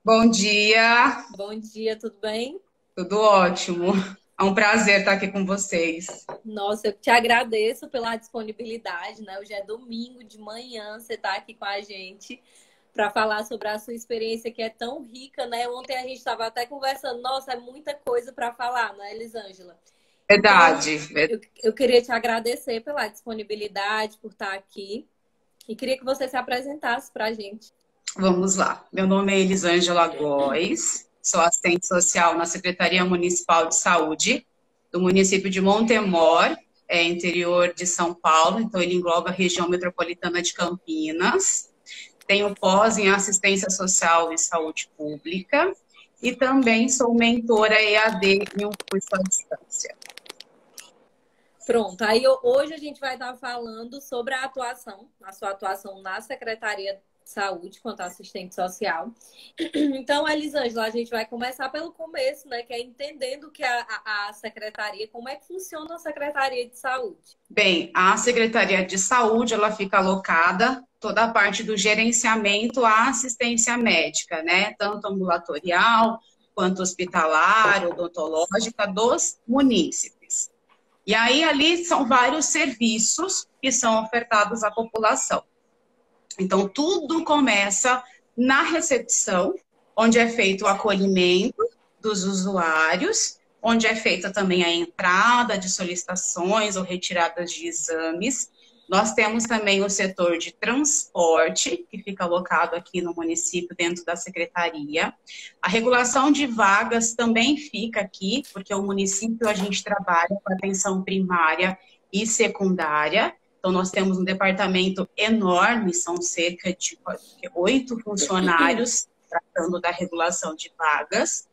Bom dia, Bom dia, tudo bem? tudo ótimo. É um prazer estar aqui com vocês. Nossa, eu te agradeço pela disponibilidade, né? Hoje é domingo de manhã, você está aqui com a gente para falar sobre a sua experiência que é tão rica, né? Ontem a gente estava até conversando, nossa, é muita coisa para falar, né, Elisângela? Então, Verdade. eu queria te agradecer pela disponibilidade, por estar aqui, e queria que você se apresentasse para a gente. Vamos lá. Meu nome é Elisângela Góes, sou assistente social na Secretaria Municipal de Saúde do município de Montemor, interior de São Paulo, então ele engloba a região metropolitana de Campinas. Tenho pós em assistência social e saúde pública e também sou mentora EAD em um curso à distância. Pronto, hoje a gente vai estar falando sobre a sua atuação na Secretaria de Saúde quanto assistente social. Então, Elisângela, a gente vai começar pelo começo, né? Que é entendendo que a secretaria, como é que funciona a Secretaria de Saúde. Bem, a Secretaria de Saúde, ela fica alocada toda a parte do gerenciamento à assistência médica, né? Tanto ambulatorial, quanto hospitalar, odontológica dos munícipes. E aí, ali são vários serviços que são ofertados à população. Então, tudo começa na recepção, onde é feito o acolhimento dos usuários, onde é feita também a entrada de solicitações ou retiradas de exames. Nós temos também o setor de transporte, que fica alocado aqui no município, dentro da secretaria. A regulação de vagas também fica aqui, porque o município a gente trabalha com atenção primária e secundária. Então, nós temos um departamento enorme, são cerca de 8 funcionários tratando da regulação de vagas.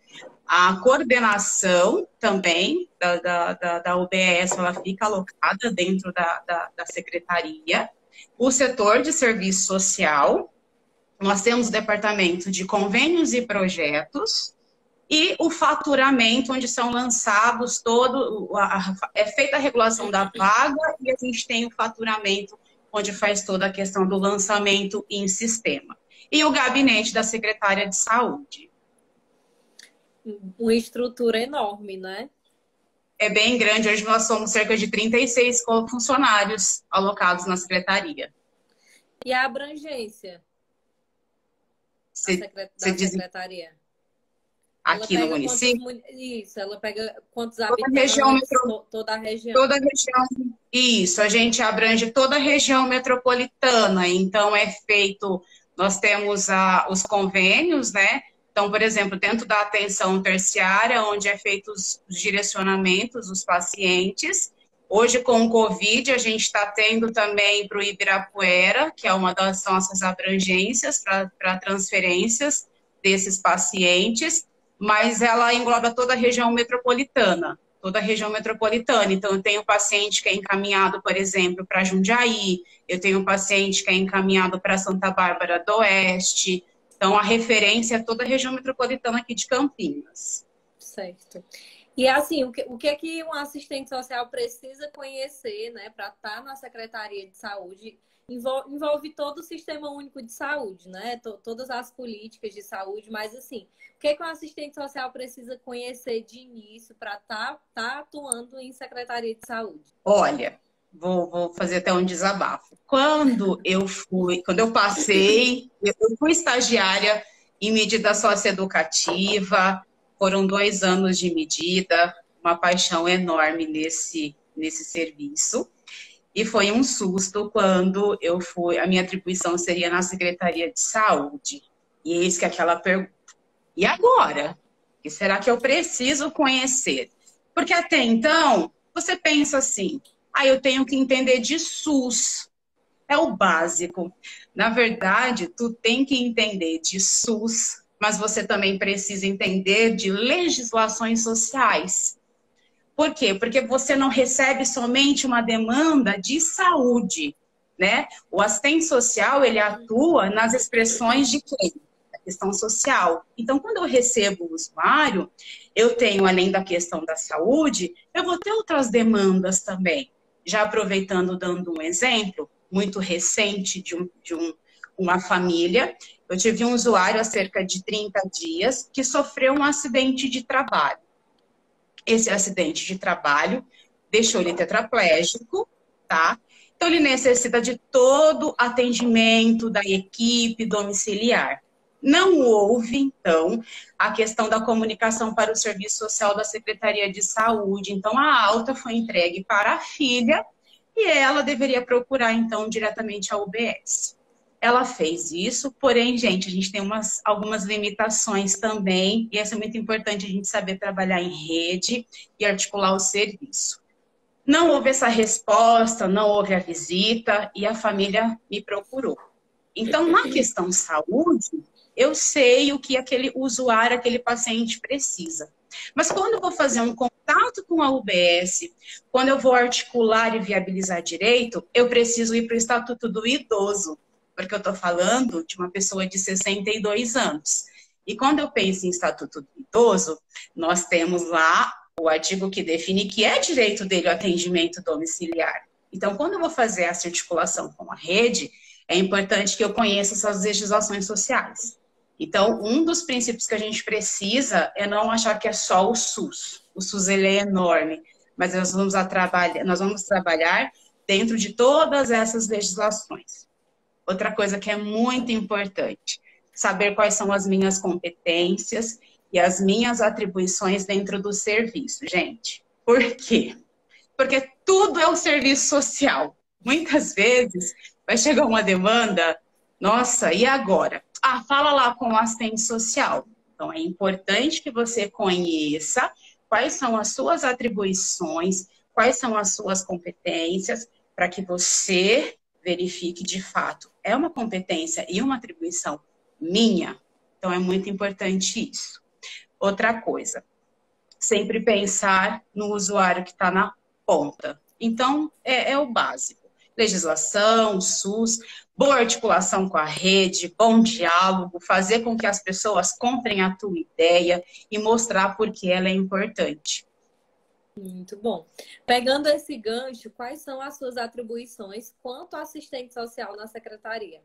A coordenação também da UBS, ela fica alocada dentro da secretaria. O setor de serviço social, nós temos o departamento de convênios e projetos, e o faturamento, onde são lançados é feita a regulação da vaga e a gente tem o faturamento, onde faz toda a questão do lançamento em sistema. E o gabinete da secretária de saúde. Uma estrutura enorme, né? É bem grande, hoje nós somos cerca de 36 funcionários alocados na secretaria. E a abrangência da Diz secretaria? Ela aqui no pega município? Isso, ela pega quantos Toda a região habitantes, toda a região. Toda a região, isso, a gente abrange toda a região metropolitana, então é feito, nós temos os convênios, né? Então, por exemplo, dentro da atenção terciária, onde é feitos os direcionamentos dos pacientes. Hoje, com o Covid, a gente está tendo também para o Ibirapuera, que é uma das nossas abrangências para transferências desses pacientes, mas ela engloba toda a região metropolitana. Toda a região metropolitana. Então, eu tenho paciente que é encaminhado, por exemplo, para Jundiaí, eu tenho um paciente que é encaminhado para Santa Bárbara do Oeste. Então, a referência é toda a região metropolitana aqui de Campinas. Certo. E assim, o que é que um assistente social precisa conhecer, né, para estar na Secretaria de Saúde? Envolve todo o Sistema Único de Saúde, né? Todas as políticas de saúde, mas assim, o que é que um assistente social precisa conhecer de início para tá atuando em Secretaria de Saúde? Olha, vou fazer até um desabafo. Quando eu passei, eu fui estagiária em medida socioeducativa, foram 2 anos de medida, uma paixão enorme nesse serviço. E foi um susto quando a minha atribuição seria na Secretaria de Saúde. E eis que aquela pergunta, e agora? O que será que eu preciso conhecer? Porque até então, você pensa assim, eu tenho que entender de SUS, é o básico. Na verdade, tu tem que entender de SUS, mas você também precisa entender de legislações sociais. Por quê? Porque você não recebe somente uma demanda de saúde, né? O assistente social, ele atua nas expressões de quem? Da questão social. Então, quando eu recebo o usuário, eu tenho, além da questão da saúde, eu vou ter outras demandas também. Já aproveitando, dando um exemplo muito recente de um uma família. Eu tive um usuário há cerca de 30 dias que sofreu um acidente de trabalho. Esse acidente de trabalho deixou ele tetraplégico, tá? Então, ele necessita de todo o atendimento da equipe domiciliar. Não houve, então, a questão da comunicação para o Serviço Social da Secretaria de Saúde. Então, a alta foi entregue para a filha e ela deveria procurar, então, diretamente a UBS. Ela fez isso, porém, gente, a gente tem algumas limitações também, e isso é muito importante a gente saber trabalhar em rede e articular o serviço. Não houve essa resposta, não houve a visita, e a família me procurou. Então, na questão saúde, eu sei o que aquele usuário, aquele paciente precisa. Mas quando eu vou fazer um contato com a UBS, quando eu vou articular e viabilizar direito, eu preciso ir para o Estatuto do Idoso, porque eu estou falando de uma pessoa de 62 anos. E quando eu penso em Estatuto do Idoso, nós temos lá o artigo que define que é direito dele o atendimento domiciliar. Então, quando eu vou fazer essa articulação com a rede, é importante que eu conheça essas legislações sociais. Então, um dos princípios que a gente precisa é não achar que é só o SUS. O SUS ele é enorme, mas nós vamos trabalhar dentro de todas essas legislações. Outra coisa que é muito importante, saber quais são as minhas competências e as minhas atribuições dentro do serviço, gente. Por quê? Porque tudo é um serviço social. Muitas vezes vai chegar uma demanda, nossa, e agora? Ah, fala lá com o assistente social. Então, é importante que você conheça quais são as suas atribuições, quais são as suas competências, para que você verifique de fato, é uma competência e uma atribuição minha? Então, é muito importante isso. Outra coisa, sempre pensar no usuário que está na ponta. Então, é o básico. Legislação, SUS, boa articulação com a rede, bom diálogo, fazer com que as pessoas comprem a tua ideia e mostrar por que ela é importante. Muito bom. Pegando esse gancho, quais são as suas atribuições quanto assistente social na secretaria?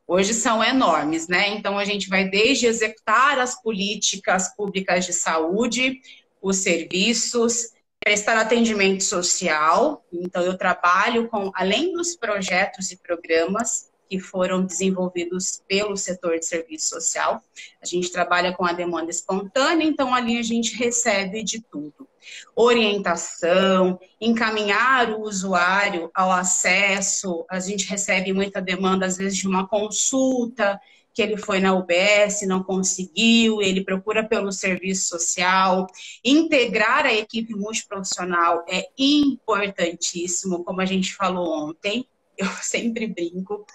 Hoje são enormes, né? Então, a gente vai desde executar as políticas públicas de saúde, os serviços, prestar atendimento social. Então, eu trabalho com, além dos projetos e programas que foram desenvolvidos pelo setor de serviço social, a gente trabalha com a demanda espontânea, então ali a gente recebe de tudo. Orientação, encaminhar o usuário ao acesso, a gente recebe muita demanda, às vezes, de uma consulta, que ele foi na UBS, não conseguiu, ele procura pelo serviço social. Integrar a equipe multiprofissional é importantíssimo, como a gente falou ontem, eu sempre brinco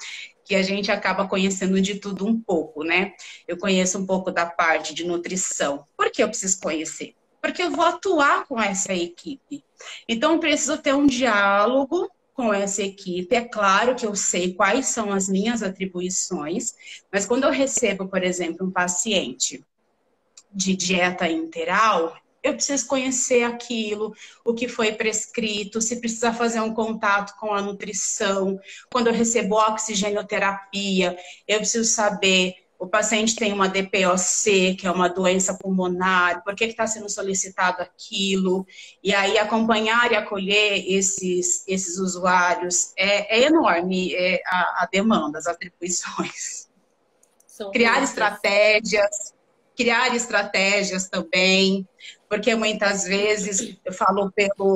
que a gente acaba conhecendo de tudo um pouco, né? Eu conheço um pouco da parte de nutrição. Por que eu preciso conhecer? Porque eu vou atuar com essa equipe. Então, eu preciso ter um diálogo com essa equipe. É claro que eu sei quais são as minhas atribuições, mas quando eu recebo, por exemplo, um paciente de dieta integral, eu preciso conhecer aquilo, o que foi prescrito, se precisa fazer um contato com a nutrição. Quando eu recebo oxigenoterapia, eu preciso saber, o paciente tem uma DPOC, que é uma doença pulmonar, por que está sendo solicitado aquilo? E aí acompanhar e acolher esses usuários é enorme a demanda, as atribuições. Criar estratégias também, porque muitas vezes, eu falo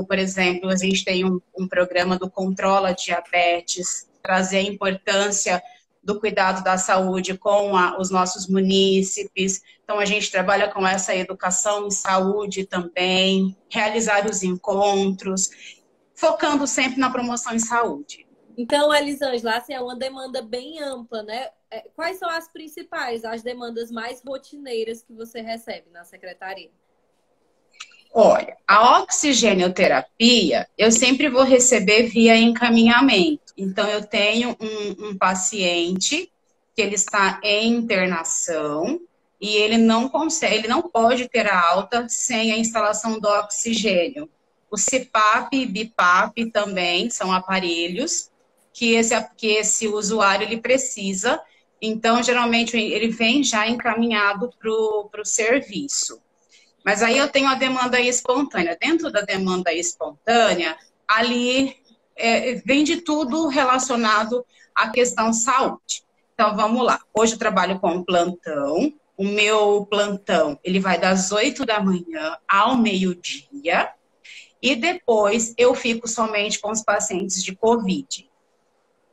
por exemplo, a gente tem um programa do Controla Diabetes, trazer a importância do cuidado da saúde com os nossos munícipes. Então, a gente trabalha com essa educação em saúde também, realizar os encontros, focando sempre na promoção em saúde. Então, Elisângela, assim, é uma demanda bem ampla, né? Quais são as principais, as demandas mais rotineiras que você recebe na secretaria? Olha, a oxigenoterapia eu sempre vou receber via encaminhamento. Então, eu tenho um paciente que ele está em internação e ele não consegue, ele não pode ter a alta sem a instalação do oxigênio. O CPAP e BIPAP também são aparelhos que esse usuário ele precisa. Então, geralmente, ele vem já encaminhado para o serviço. Mas aí eu tenho a demanda espontânea. Dentro da demanda espontânea, ali vem de tudo relacionado à questão saúde. Então, vamos lá. Hoje eu trabalho com plantão. O meu plantão, ele vai das 8 da manhã ao meio-dia. E depois eu fico somente com os pacientes de Covid.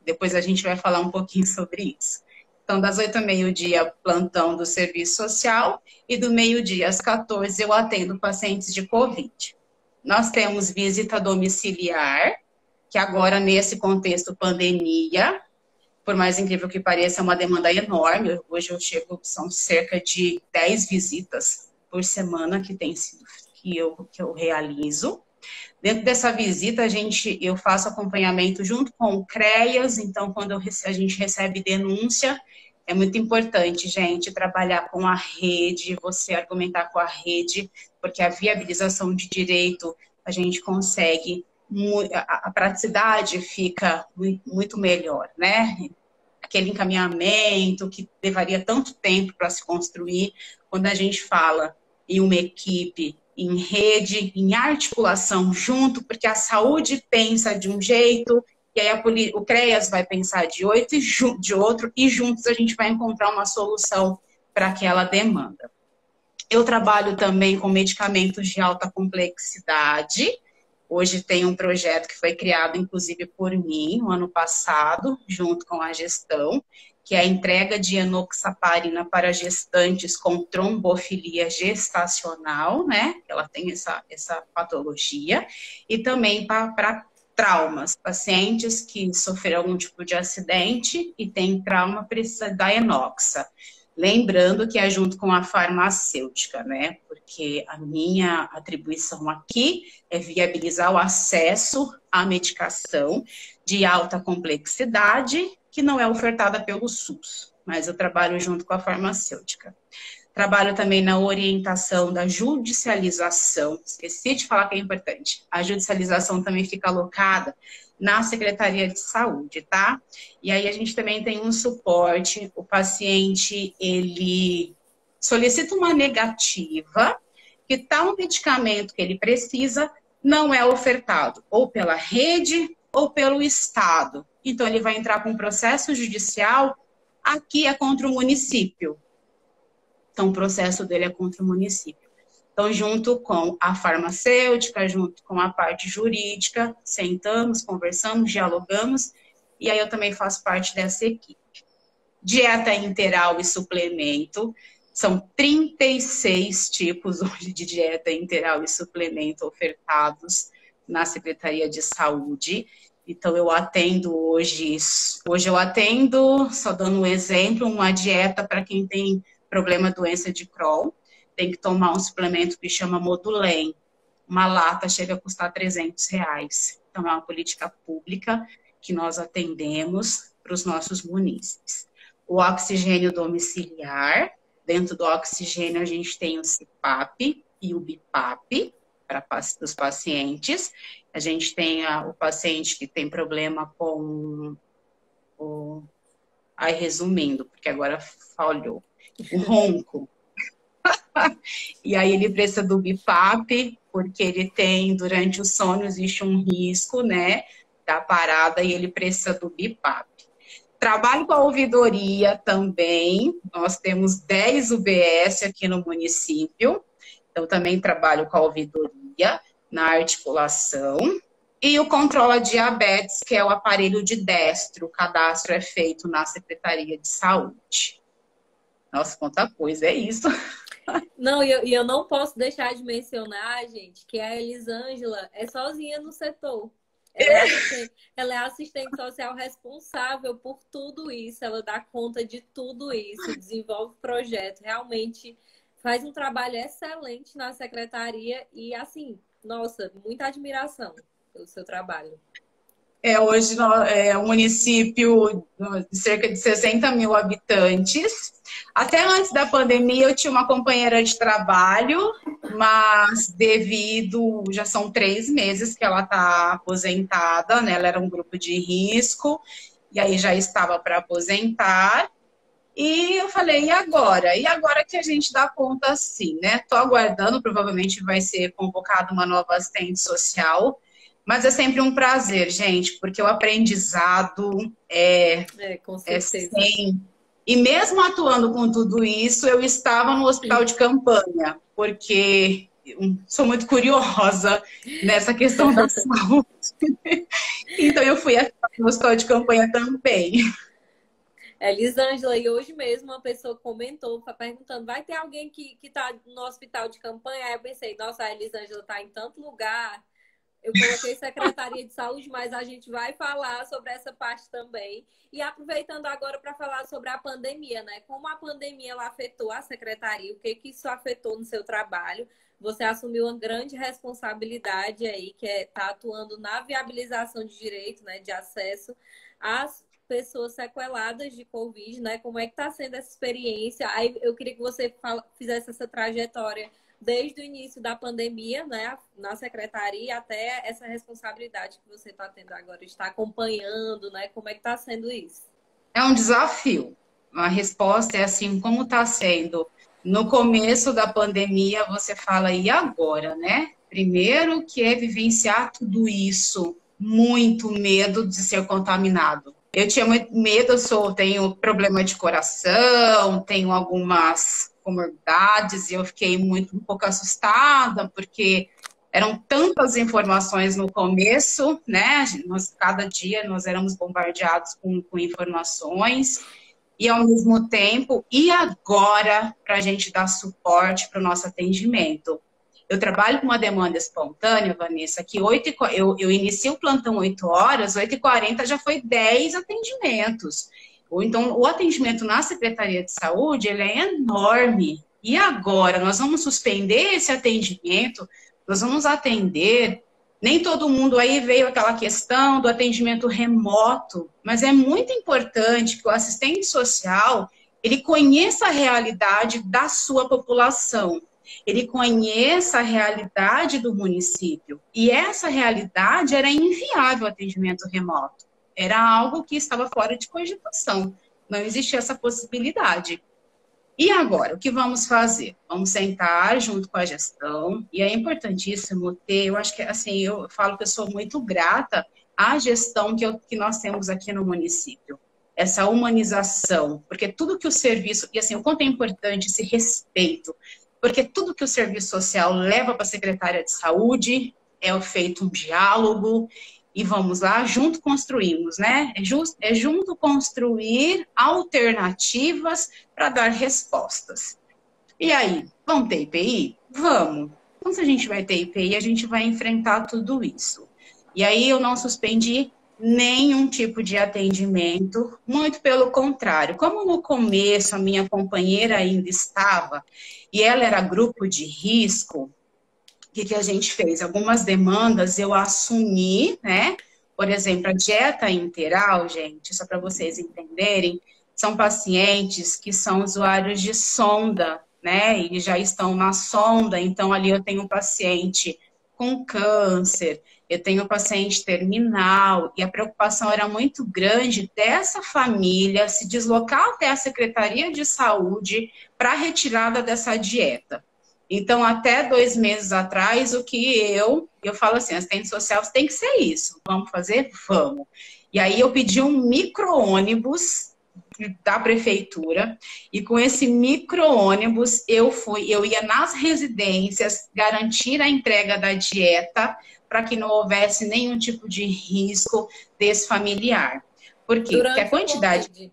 Depois a gente vai falar um pouquinho sobre isso. Então, das 8 ao meio-dia, plantão do serviço social. E do meio-dia às 14, eu atendo pacientes de Covid. Nós temos visita domiciliar, que agora, nesse contexto pandemia, por mais incrível que pareça, é uma demanda enorme. Hoje eu chego, são cerca de 10 visitas por semana que eu realizo. Dentro dessa visita, eu faço acompanhamento junto com o CREAS. Então, quando a gente recebe denúncia, é muito importante, gente, trabalhar com a rede, você argumentar com a rede, porque a viabilização de direito a gente consegue, a praticidade fica muito melhor, né? Aquele encaminhamento que levaria tanto tempo para se construir, quando a gente fala em uma equipe, em rede, em articulação junto, porque a saúde pensa de um jeito, e aí o CREAS vai pensar de outro, e juntos a gente vai encontrar uma solução para aquela demanda. Eu trabalho também com medicamentos de alta complexidade. Hoje tem um projeto que foi criado, inclusive, por mim, no ano passado, junto com a gestão, que é a entrega de enoxaparina para gestantes com trombofilia gestacional, né? Ela tem essa patologia. E também para traumas, pacientes que sofreram algum tipo de acidente e tem trauma, precisa da enoxa. Lembrando que é junto com a farmacêutica, né? Porque a minha atribuição aqui é viabilizar o acesso à medicação de alta complexidade, que não é ofertada pelo SUS, mas eu trabalho junto com a farmacêutica. Trabalho também na orientação da judicialização. Esqueci de falar que é importante. A judicialização também fica alocada na Secretaria de Saúde, tá? E aí a gente também tem um suporte. O paciente, ele solicita uma negativa que tal medicamento que ele precisa não é ofertado ou pela rede ou pelo Estado. Então, ele vai entrar com um processo judicial, aqui é contra o município. Então, o processo dele é contra o município. Então, junto com a farmacêutica, junto com a parte jurídica, sentamos, conversamos, dialogamos, e aí eu também faço parte dessa equipe. Dieta integral e suplemento, são 36 tipos hoje de dieta integral e suplemento ofertados na Secretaria de Saúde. Então, eu atendo hoje eu atendo, só dando um exemplo, uma dieta para quem tem problema doença de Crohn, tem que tomar um suplemento que chama Modulem. Uma lata chega a custar R$300. Então, é uma política pública que nós atendemos para os nossos munícipes. O oxigênio domiciliar, dentro do oxigênio a gente tem o CPAP e o BIPAP, para os pacientes. A gente tem o paciente que tem problema com Aí, resumindo, porque agora falhou. O ronco. E aí ele precisa do BIPAP, porque ele tem, durante o sono, existe um risco, né, da parada, e ele precisa do BIPAP. Trabalho com a ouvidoria também. Nós temos 10 UBS aqui no município. Então, também trabalho com a ouvidoria na articulação. E o controla diabetes, que é o aparelho de destro. O cadastro é feito na Secretaria de Saúde. Nossa, quanta coisa, é isso. Não, e eu não posso deixar de mencionar, gente, que a Elisângela é sozinha no setor. Ela é assistente social responsável por tudo isso, ela dá conta de tudo isso, desenvolve projeto, realmente faz um trabalho excelente na secretaria e, assim, nossa, muita admiração pelo seu trabalho. Hoje é um município de cerca de 60 mil habitantes. Até antes da pandemia eu tinha uma companheira de trabalho, mas já são 3 meses que ela está aposentada, né? Ela era um grupo de risco, e aí já estava para aposentar. E eu falei, e agora? E agora que a gente dá conta assim, né? Tô aguardando, provavelmente vai ser convocada uma nova assistente social, mas é sempre um prazer, gente, porque o aprendizado Com é certeza. sem. E mesmo atuando com tudo isso, eu estava no hospital de campanha, porque eu sou muito curiosa nessa questão da saúde. Então eu fui no hospital de campanha também. Elisângela, e hoje mesmo uma pessoa comentou, perguntando, vai ter alguém que tá no hospital de campanha? Aí eu pensei, nossa, a Elisângela tá em tanto lugar. Eu coloquei Secretaria de Saúde, mas a gente vai falar sobre essa parte também. E aproveitando agora para falar sobre a pandemia, né? Como a pandemia ela afetou a Secretaria, o que isso afetou no seu trabalho? Você assumiu uma grande responsabilidade aí, que é estar atuando na viabilização de direito, né, de acesso às pessoas sequeladas de Covid, né? Como é que está sendo essa experiência? Aí eu queria que você fizesse essa trajetória desde o início da pandemia, né, na secretaria, até essa responsabilidade que você está tendo agora, está acompanhando, né? Como é que está sendo isso? É um desafio. A resposta é assim, como está sendo? No começo da pandemia, você fala, e agora, né? Primeiro que é vivenciar tudo isso, muito medo de ser contaminado. Eu tinha muito medo, tenho problema de coração, tenho algumas comorbidades, e eu fiquei um pouco assustada, porque eram tantas informações no começo, né? Cada dia nós éramos bombardeados com informações, e ao mesmo tempo, e agora para a gente dar suporte para o nosso atendimento? Eu trabalho com uma demanda espontânea, Vanessa, que eu inicio o plantão 8 horas, 8h40 já foi 10 atendimentos. Ou então, o atendimento na Secretaria de Saúde, ele é enorme. E agora, nós vamos suspender esse atendimento, nós vamos atender. Nem todo mundo aí veio aquela questão do atendimento remoto, mas é muito importante que o assistente social, ele conheça a realidade da sua população. Ele conheça a realidade do município. E essa realidade era inviável o atendimento remoto. Era algo que estava fora de cogitação. Não existia essa possibilidade. E agora, o que vamos fazer? Vamos sentar junto com a gestão, e é importantíssimo ter, eu acho que, assim, eu falo que eu sou muito grata à gestão que nós temos aqui no município. Essa humanização, porque tudo que o serviço, e assim, o quanto é importante esse respeito, porque tudo que o serviço social leva para a secretária de saúde é feito um diálogo, e vamos lá, junto construímos, né? É junto construir alternativas para dar respostas. E aí, vamos ter IPI? Vamos. Então, se a gente vai ter IPI, a gente vai enfrentar tudo isso. E aí, eu não suspendi nenhum tipo de atendimento, muito pelo contrário. Como no começo a minha companheira ainda estava, e ela era grupo de risco, o que a gente fez? Algumas demandas eu assumi, né? Por exemplo, a dieta integral, gente, só para vocês entenderem, são pacientes que são usuários de sonda, né? E já estão na sonda, então ali eu tenho um paciente com câncer, eu tenho um paciente terminal, e a preocupação era muito grande dessa família se deslocar até a Secretaria de Saúde para a retirada dessa dieta. Então, até 2 meses atrás, o que eu falo assim, assistente social tem que ser isso. Vamos fazer? Vamos. E aí eu pedi um micro-ônibus da prefeitura, e com esse micro-ônibus eu ia nas residências garantir a entrega da dieta para que não houvesse nenhum tipo de risco desse familiar. Por quê? Porque a quantidade...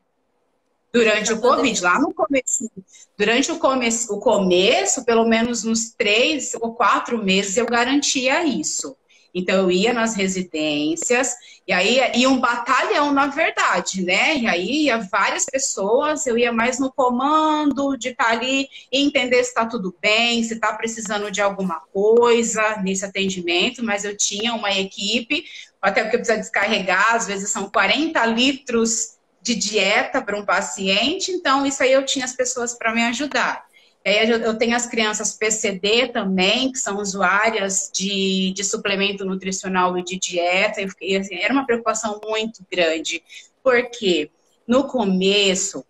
Durante o Covid, lá no começo, durante o começo, pelo menos uns 3 ou 4 meses, eu garantia isso. Então, eu ia nas residências, e aí ia um batalhão, na verdade, né? E aí ia várias pessoas, eu ia mais no comando de estar ali e entender se está tudo bem, se está precisando de alguma coisa nesse atendimento, mas eu tinha uma equipe, até porque precisa descarregar, às vezes são 40 litros de dieta para um paciente, então isso aí eu tinha as pessoas para me ajudar. E aí eu tenho as crianças PCD também, que são usuárias de suplemento nutricional e de dieta, e, assim, era uma preocupação muito grande, porque no começo,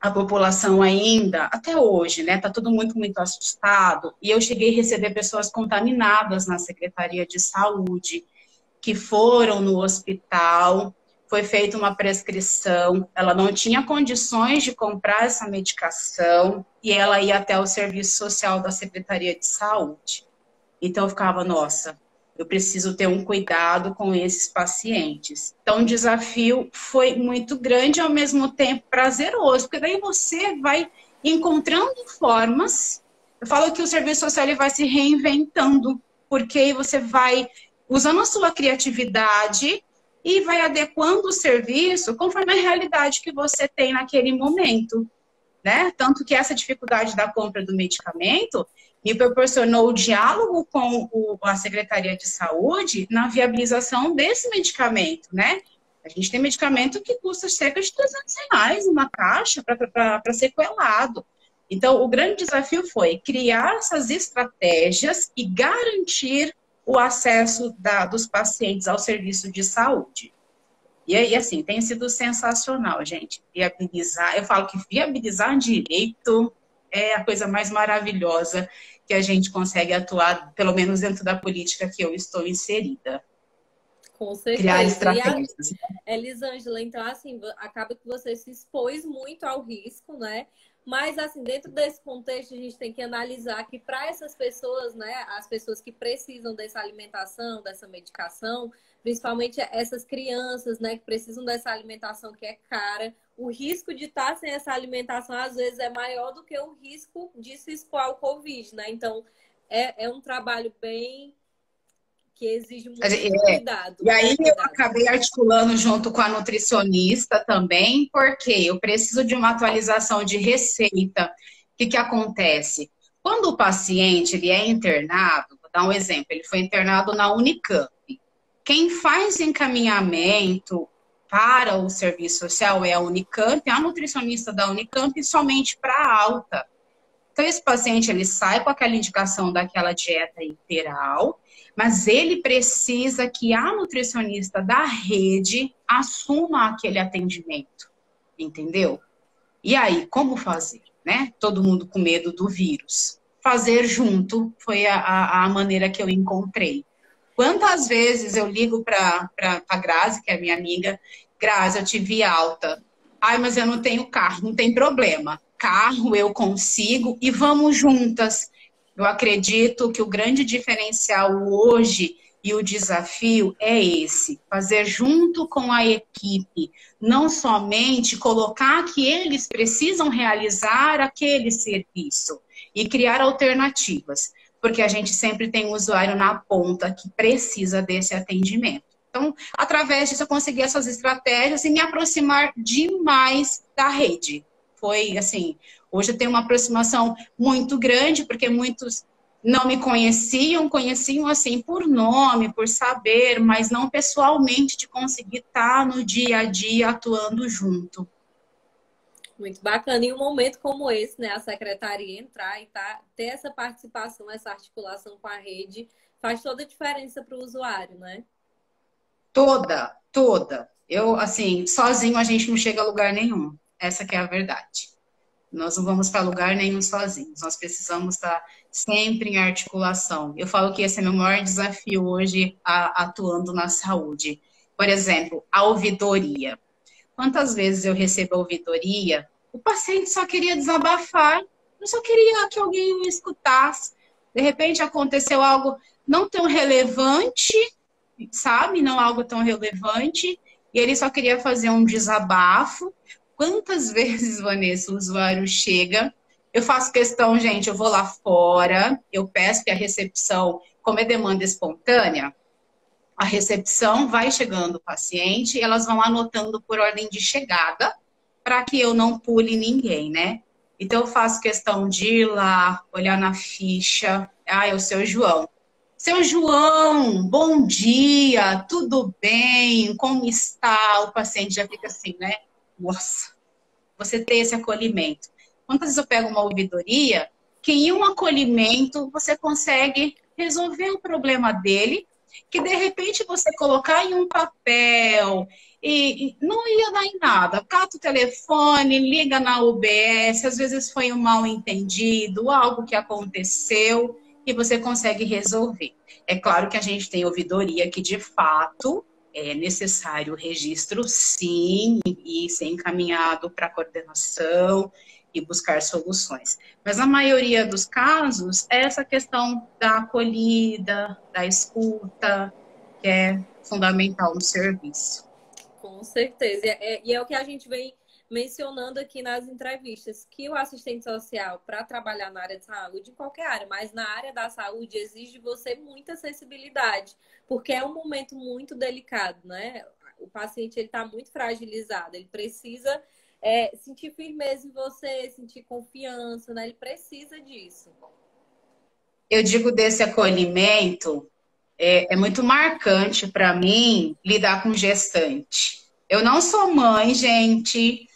a população ainda, até hoje, né, tá tudo muito, muito assustado, e eu cheguei a receber pessoas contaminadas na Secretaria de Saúde, que foram no hospital, foi feita uma prescrição, ela não tinha condições de comprar essa medicação e ela ia até o serviço social da Secretaria de Saúde. Então eu ficava, nossa, eu preciso ter um cuidado com esses pacientes. Então o desafio foi muito grande e ao mesmo tempo prazeroso, porque daí você vai encontrando formas. Eu falo que o serviço social ele vai se reinventando, porque você vai usando a sua criatividade e vai adequando o serviço conforme a realidade que você tem naquele momento, né? Tanto que essa dificuldade da compra do medicamento me proporcionou o diálogo com a Secretaria de Saúde na viabilização desse medicamento, né? A gente tem medicamento que custa cerca de R$ 300 uma caixa para ser coelado. Então, o grande desafio foi criar essas estratégias e garantir o acesso dos pacientes ao serviço de saúde. E aí, assim, tem sido sensacional, gente. Viabilizar, eu falo que viabilizar direito é a coisa mais maravilhosa que a gente consegue atuar, pelo menos dentro da política que eu estou inserida. Com certeza. Criar estratégias. Elisângela, então, assim, acaba que você se expôs muito ao risco, né? Mas, assim, dentro desse contexto, a gente tem que analisar que para essas pessoas, né, as pessoas que precisam dessa alimentação, dessa medicação, principalmente essas crianças, né, que precisam dessa alimentação que é cara, o risco de estar sem essa alimentação, às vezes, é maior do que o risco de se expor ao Covid, né? Então, é um trabalho bem... que exige muito cuidado. E aí eu acabei articulando junto com a nutricionista também, porque eu preciso de uma atualização de receita. O que acontece? Quando o paciente ele é internado, vou dar um exemplo, ele foi internado na Unicamp. Quem faz encaminhamento para o serviço social é a Unicamp, a nutricionista da Unicamp, somente para alta. Então, esse paciente ele sai com aquela indicação daquela dieta integral, mas ele precisa que a nutricionista da rede assuma aquele atendimento, entendeu? E aí, como fazer, né? Todo mundo com medo do vírus. Fazer junto foi a maneira que eu encontrei. Quantas vezes eu ligo para a Grazi, que é minha amiga, Grazi, eu tive alta. Ai, mas eu não tenho carro, não tem problema. Carro eu consigo e vamos juntas. Eu acredito que o grande diferencial hoje e o desafio é esse, fazer junto com a equipe, não somente colocar que eles precisam realizar aquele serviço e criar alternativas, porque a gente sempre tem um usuário na ponta que precisa desse atendimento. Então, através disso, eu consegui essas estratégias e me aproximar demais da rede. Foi assim, hoje eu tenho uma aproximação muito grande, porque muitos não me conheciam assim por nome, por saber, mas não pessoalmente de conseguir estar no dia a dia atuando junto. Muito bacana. Em um momento como esse, né, a secretaria entrar e ter essa participação, essa articulação com a rede, faz toda a diferença para o usuário, né? Toda. Eu, assim, sozinho a gente não chega a lugar nenhum. Essa que é a verdade. Nós não vamos para lugar nenhum sozinhos. Nós precisamos estar sempre em articulação. Eu falo que esse é meu maior desafio hoje atuando na saúde. Por exemplo, a ouvidoria. Quantas vezes eu recebo a ouvidoria, o paciente só queria desabafar, eu só queria que alguém me escutasse. De repente aconteceu algo não tão relevante, sabe? Não algo tão relevante, e ele só queria fazer um desabafo. Quantas vezes, Vanessa, o usuário chega, eu faço questão, gente, eu vou lá fora, eu peço que a recepção, como é demanda espontânea, a recepção vai chegando o paciente e elas vão anotando por ordem de chegada para que eu não pule ninguém, né? Então, eu faço questão de ir lá, olhar na ficha. Ah, é o seu João. Seu João, bom dia, tudo bem? Como está? O paciente já fica assim, né? nossa, você ter esse acolhimento. Quantas vezes eu pego uma ouvidoria que em um acolhimento você consegue resolver o problema dele, que de repente você colocar em um papel e não ia dar em nada. Cata o telefone, liga na UBS, às vezes foi um mal entendido, algo que aconteceu e você consegue resolver. É claro que a gente tem ouvidoria que de fato é necessário o registro, sim, e ser encaminhado para coordenação e buscar soluções. Mas na maioria dos casos, é essa questão da acolhida, da escuta, que é fundamental no serviço. Com certeza. E é o que a gente vem mencionando aqui nas entrevistas, que o assistente social, para trabalhar na área de saúde, em qualquer área, mas na área da saúde, exige de você muita sensibilidade, porque é um momento muito delicado, né? O paciente ele está muito fragilizado, ele precisa sentir firmeza em você, sentir confiança, né? Ele precisa disso. Eu digo desse acolhimento, é muito marcante para mim lidar com gestante. Eu não sou mãe, gente.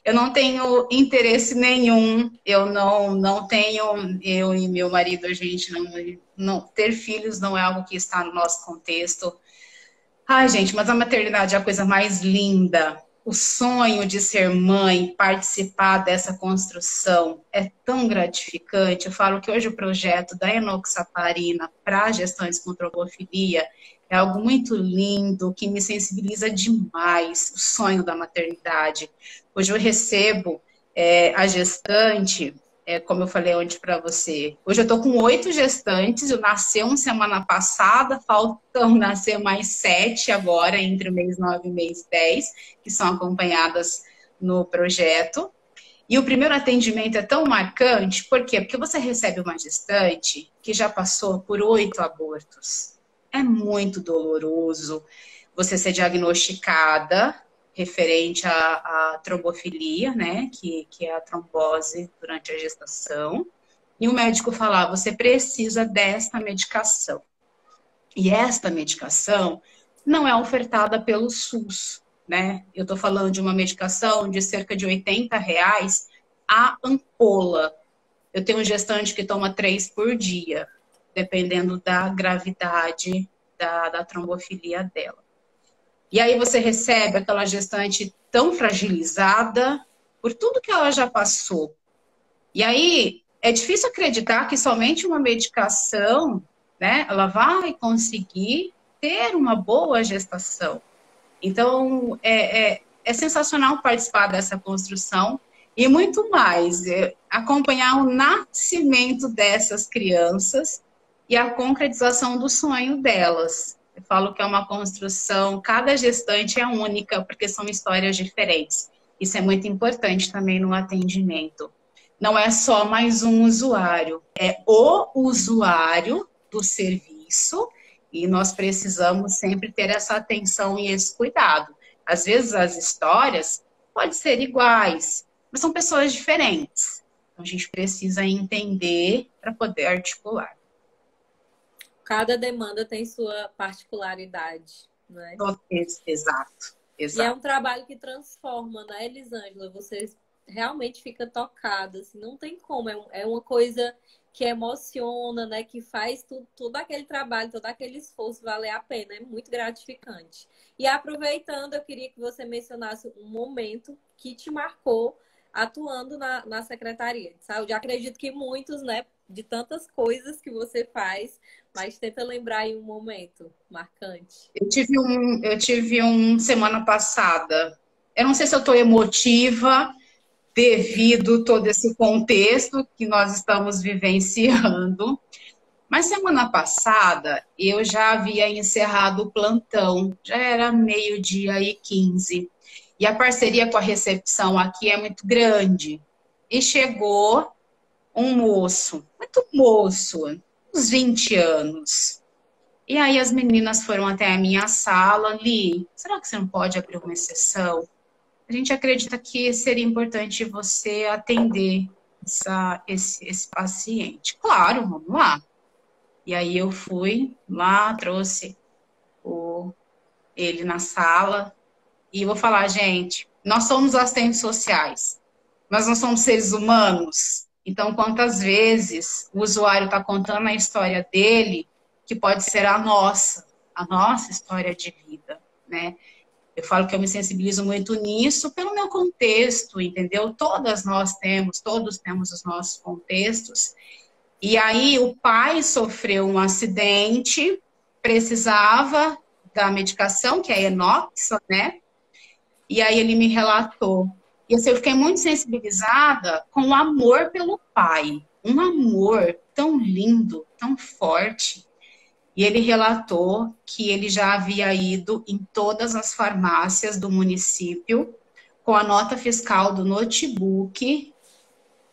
Eu não tenho interesse nenhum. Eu não tenho. Eu e meu marido, a gente não ter filhos não é algo que está no nosso contexto. Ai, gente, mas a maternidade é a coisa mais linda. O sonho de ser mãe, participar dessa construção é tão gratificante. Eu falo que hoje o projeto da enoxaparina para gestantes com trombofilia é algo muito lindo, que me sensibiliza demais, o sonho da maternidade. Hoje eu recebo a gestante, como eu falei ontem para você, hoje eu estou com 8 gestantes, eu nasceu semana passada, faltam nascer mais 7 agora, entre o mês 9 e o mês 10, que são acompanhadas no projeto. E o primeiro atendimento é tão marcante, por quê? Porque você recebe uma gestante que já passou por 8 abortos. É muito doloroso você ser diagnosticada referente à trombofilia, né, que é a trombose durante a gestação, e o médico falar, você precisa desta medicação. E esta medicação não é ofertada pelo SUS, né? Eu estou falando de uma medicação de cerca de R$ 80 a ampola. Eu tenho um gestante que toma 3 por dia, dependendo da gravidade da trombofilia dela. E aí você recebe aquela gestante tão fragilizada por tudo que ela já passou. E aí é difícil acreditar que somente uma medicação, né, ela vai conseguir ter uma boa gestação. Então, é sensacional participar dessa construção e muito mais, acompanhar o nascimento dessas crianças e a concretização do sonho delas. Eu falo que é uma construção, cada gestante é única, porque são histórias diferentes. Isso é muito importante também no atendimento. Não é só mais um usuário, é o usuário do serviço e nós precisamos sempre ter essa atenção e esse cuidado. Às vezes as histórias podem ser iguais, mas são pessoas diferentes. Então a gente precisa entender para poder articular. Cada demanda tem sua particularidade, né? Exato. E é um trabalho que transforma, né, Elisângela? Você realmente fica tocada, assim, não tem como. É uma coisa que emociona, né? Que faz todo aquele trabalho, todo aquele esforço valer a pena. É muito gratificante. E aproveitando, eu queria que você mencionasse um momento que te marcou atuando na Secretaria de Saúde. Acredito que muitos, né? De tantas coisas que você faz, mas tenta lembrar aí um momento marcante. Eu tive um semana passada. Eu não sei se eu estou emotiva devido todo esse contexto que nós estamos vivenciando. Mas semana passada eu já havia encerrado o plantão, já era 12h15. E a parceria com a recepção aqui é muito grande. E chegou um moço, muito moço, uns 20 anos. E aí as meninas foram até a minha sala, Li, será que você não pode abrir uma exceção? A gente acredita que seria importante você atender esse paciente. Claro, vamos lá. E aí eu fui lá, trouxe ele na sala E eu vou falar, gente, nós somos assistentes sociais, nós não somos seres humanos. Então, quantas vezes o usuário está contando a história dele, que pode ser a nossa história de vida, né? Eu falo que eu me sensibilizo muito nisso pelo meu contexto, entendeu? Todos temos os nossos contextos. E aí o pai sofreu um acidente, precisava da medicação, que é Enox, né? E aí ele me relatou. E assim, eu fiquei muito sensibilizada com o amor pelo pai. Um amor tão lindo, tão forte. E ele relatou que ele já havia ido em todas as farmácias do município com a nota fiscal do notebook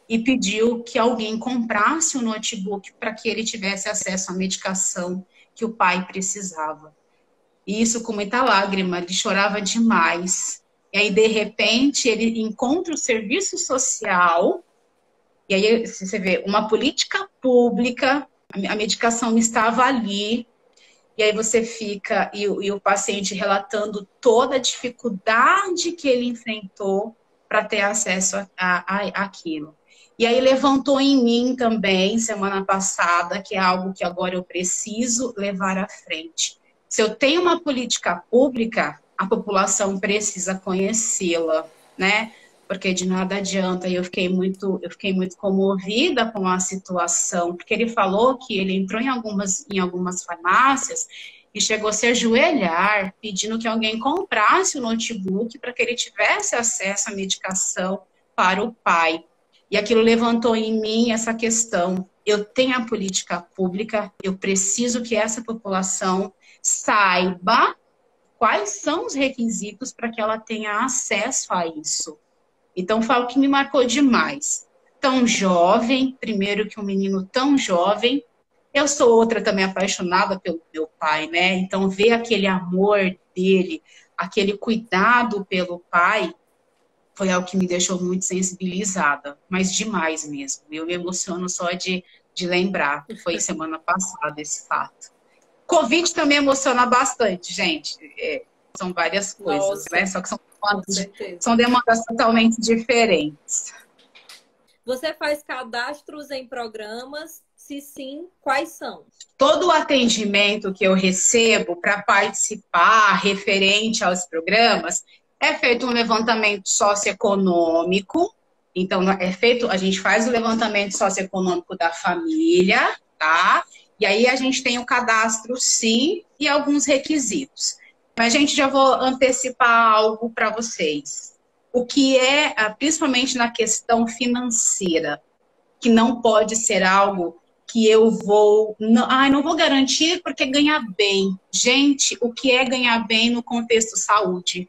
e pediu que alguém comprasse o notebook para que ele tivesse acesso à medicação que o pai precisava. E isso com muita lágrima, ele chorava demais. E aí, de repente, ele encontra o serviço social, e aí você vê uma política pública, a medicação estava ali, e aí você fica, e o paciente relatando toda a dificuldade que ele enfrentou para ter acesso àquilo. E aí levantou em mim também, semana passada, que é algo que agora eu preciso levar à frente. Se eu tenho uma política pública, a população precisa conhecê-la, né? Porque de nada adianta. E eu fiquei muito comovida com a situação, porque ele falou que ele entrou em algumas farmácias e chegou a se ajoelhar, pedindo que alguém comprasse o notebook para que ele tivesse acesso à medicação para o pai. E aquilo levantou em mim essa questão. Eu tenho a política pública, eu preciso que essa população saiba quais são os requisitos para que ela tenha acesso a isso. Então, falo que me marcou demais. Tão jovem, primeiro que um menino tão jovem. Eu sou outra também apaixonada pelo meu pai, né? Então, ver aquele amor dele, aquele cuidado pelo pai, foi algo que me deixou muito sensibilizada. Mas demais mesmo. Eu me emociono só de lembrar. Foi semana passada esse fato. Covid também emociona bastante, gente. São várias coisas, né? Só que são demandas totalmente diferentes. Você faz cadastros em programas? Se sim, quais são? Todo o atendimento que eu recebo para participar referente aos programas é feito um levantamento socioeconômico. Então, a gente faz o levantamento socioeconômico da família, tá? E aí a gente tem o cadastro, sim, e alguns requisitos. Mas, gente, já vou antecipar algo para vocês. O que é, principalmente na questão financeira, que não pode ser algo que eu vou... não vou garantir porque ganhar bem. Gente, o que é ganhar bem no contexto saúde?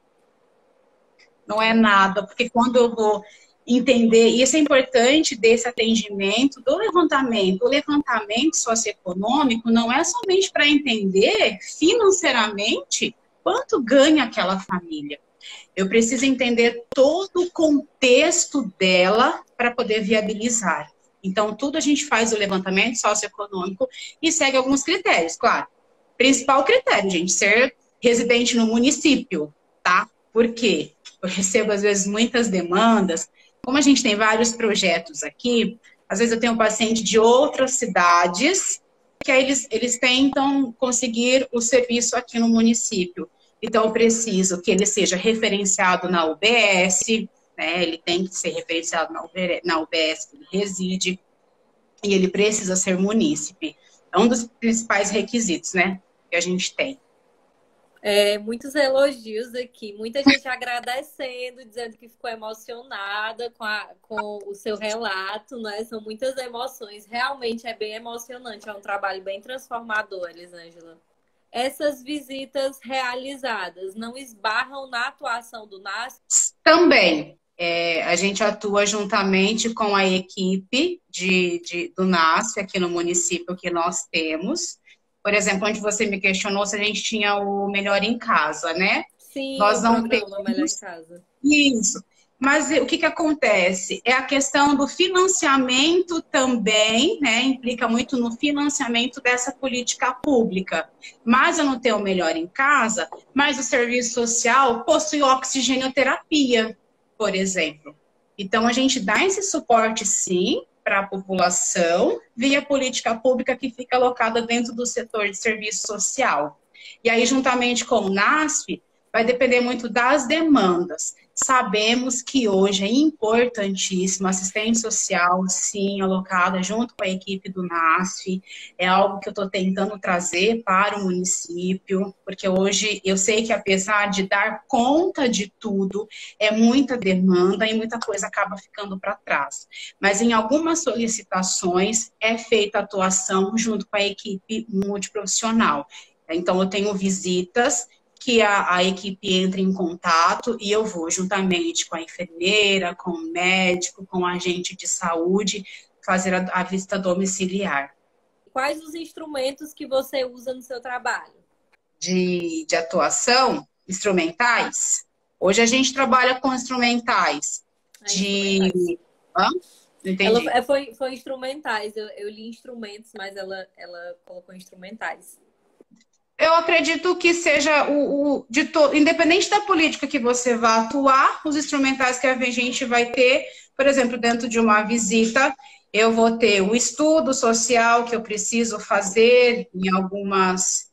Não é nada, porque quando eu vou entender, e isso é importante desse atendimento, do levantamento. O levantamento socioeconômico não é somente para entender financeiramente quanto ganha aquela família. Eu preciso entender todo o contexto dela para poder viabilizar. Então, tudo a gente faz o levantamento socioeconômico e segue alguns critérios, claro. Principal critério, gente, ser residente no município, tá? Por quê? Eu recebo, às vezes, muitas demandas. Como a gente tem vários projetos aqui, às vezes eu tenho um paciente de outras cidades que aí eles tentam conseguir o serviço aqui no município. Então, eu preciso que ele seja referenciado na UBS, né? Ele tem que ser referenciado na UBS que ele reside, e ele precisa ser munícipe. É um dos principais requisitos, né, que a gente tem. Muitos elogios aqui, muita gente agradecendo, dizendo que ficou emocionada com o seu relato, né? São muitas emoções, realmente é bem emocionante, é um trabalho bem transformador, Elisângela. Essas visitas realizadas não esbarram na atuação do NASF? Também. A gente atua juntamente com a equipe do NASF aqui no município que nós temos. Por exemplo, onde você me questionou se a gente tinha o Melhor em Casa, né? Sim, Nós o não programa Melhor em temos Casa. isso. Mas o que que acontece? É a questão do financiamento também, né? Implica muito no financiamento dessa política pública. Mas eu não tenho o Melhor em Casa, mas o serviço social possui oxigenoterapia, por exemplo. Então, a gente dá esse suporte, sim, para a população, via política pública que fica alocada dentro do setor de serviço social. E aí, juntamente com o NASF, vai depender muito das demandas. Sabemos que hoje é importantíssimo assistente social, sim, alocada junto com a equipe do NASF. É algo que eu estou tentando trazer para o município, porque hoje eu sei que apesar de dar conta de tudo, é muita demanda e muita coisa acaba ficando para trás. Mas em algumas solicitações é feita atuação junto com a equipe multiprofissional. Então, eu tenho visitas que a equipe entra em contato e eu vou juntamente com a enfermeira, com o médico, com o agente de saúde, fazer a visita domiciliar. Quais os instrumentos que você usa no seu trabalho? De atuação, instrumentais. Hoje a gente trabalha com instrumentais Instrumentais. Hã? Não entendi. Foi instrumentais. Eu li instrumentos, mas ela colocou instrumentais. Eu acredito que seja independente da política que você vá atuar, os instrumentais que a gente vai ter, por exemplo, dentro de uma visita, eu vou ter o estudo social que eu preciso fazer em algumas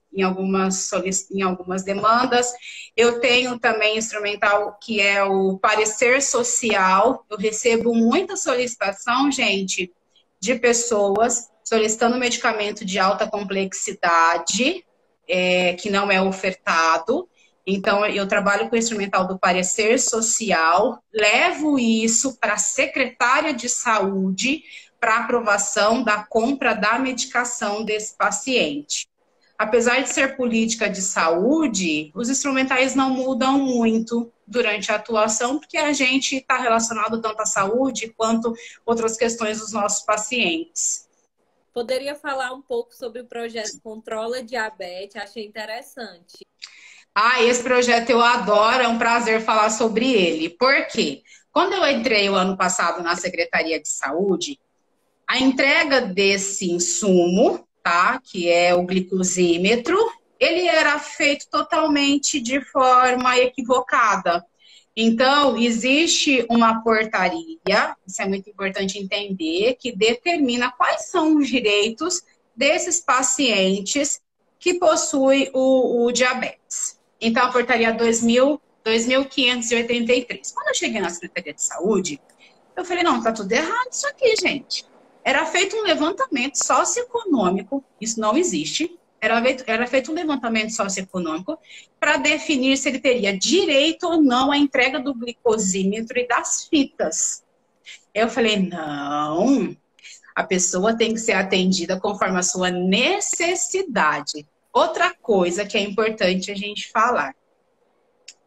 demandas. Eu tenho também instrumental que é o parecer social. Eu recebo muita solicitação, gente, de pessoas solicitando medicamento de alta complexidade, que não é ofertado. Então, eu trabalho com o instrumental do parecer social, levo isso para a secretária de saúde para aprovação da compra da medicação desse paciente. Apesar de ser política de saúde, os instrumentais não mudam muito durante a atuação, porque a gente está relacionado tanto à saúde quanto outras questões dos nossos pacientes. Poderia falar um pouco sobre o projeto Controla Diabetes? Achei interessante. Esse projeto eu adoro, é um prazer falar sobre ele. Por quê? Quando eu entrei o ano passado na Secretaria de Saúde, a entrega desse insumo, tá, que é o glicosímetro, ele era feito totalmente de forma equivocada. Então, existe uma portaria, isso é muito importante entender, que determina quais são os direitos desses pacientes que possuem o diabetes. Então, a portaria 2583. Quando eu cheguei na Secretaria de Saúde, eu falei, não, tá tudo errado isso aqui, gente. Era feito um levantamento socioeconômico, isso não existe. Era feito um levantamento socioeconômico para definir se ele teria direito ou não à entrega do glicosímetro e das fitas. Eu falei, não, a pessoa tem que ser atendida conforme a sua necessidade. Outra coisa que é importante a gente falar,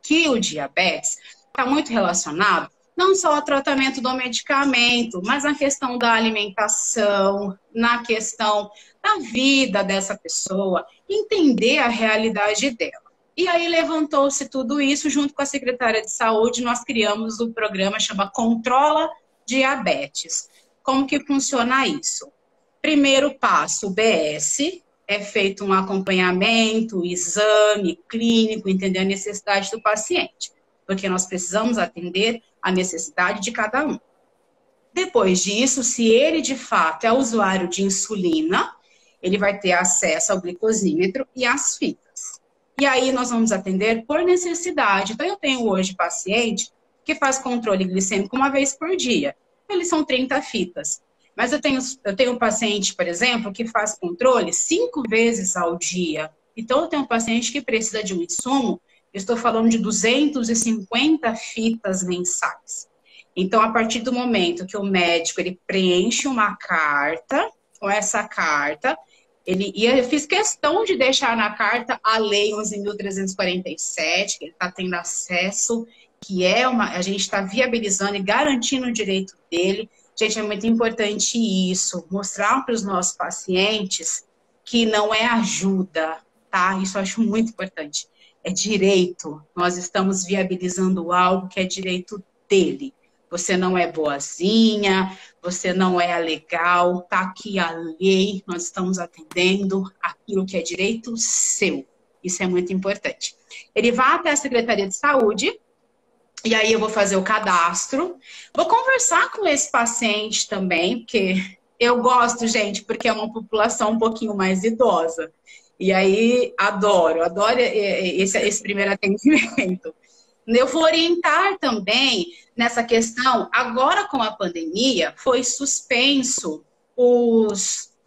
que o diabetes está muito relacionado não só ao tratamento do medicamento, mas na questão da alimentação, na questão da vida dessa pessoa, entender a realidade dela. E aí levantou-se tudo isso, junto com a secretária de saúde, nós criamos um programa chamado Controla Diabetes. Como que funciona isso? Primeiro passo, o BS, é feito um acompanhamento, exame clínico, entender a necessidade do paciente, porque nós precisamos atender a necessidade de cada um. Depois disso, se ele de fato é usuário de insulina, ele vai ter acesso ao glicosímetro e às fitas. E aí nós vamos atender por necessidade. Então eu tenho hoje paciente que faz controle glicêmico uma vez por dia. Eles são 30 fitas. Mas eu tenho um paciente, por exemplo, que faz controle 5 vezes ao dia. Então eu tenho um paciente que precisa de um insumo. Eu estou falando de 250 fitas mensais. Então, a partir do momento que o médico ele preenche uma carta, com essa carta, eu fiz questão de deixar na carta a Lei 11.347, que ele está tendo acesso, que a gente está viabilizando e garantindo o direito dele. Gente, é muito importante isso, mostrar para os nossos pacientes que não é ajuda, tá? Isso eu acho muito importante. é direito. Nós estamos viabilizando algo que é direito dele. Você não é boazinha, você não é a legal, está aqui a lei, nós estamos atendendo aquilo que é direito seu. Isso é muito importante. Ele vai até a Secretaria de Saúde, e aí eu vou fazer o cadastro, vou conversar com esse paciente também, porque eu gosto, gente, porque é uma população um pouquinho mais idosa. E aí, adoro esse primeiro atendimento. Eu vou orientar também nessa questão, agora com a pandemia, foi suspenso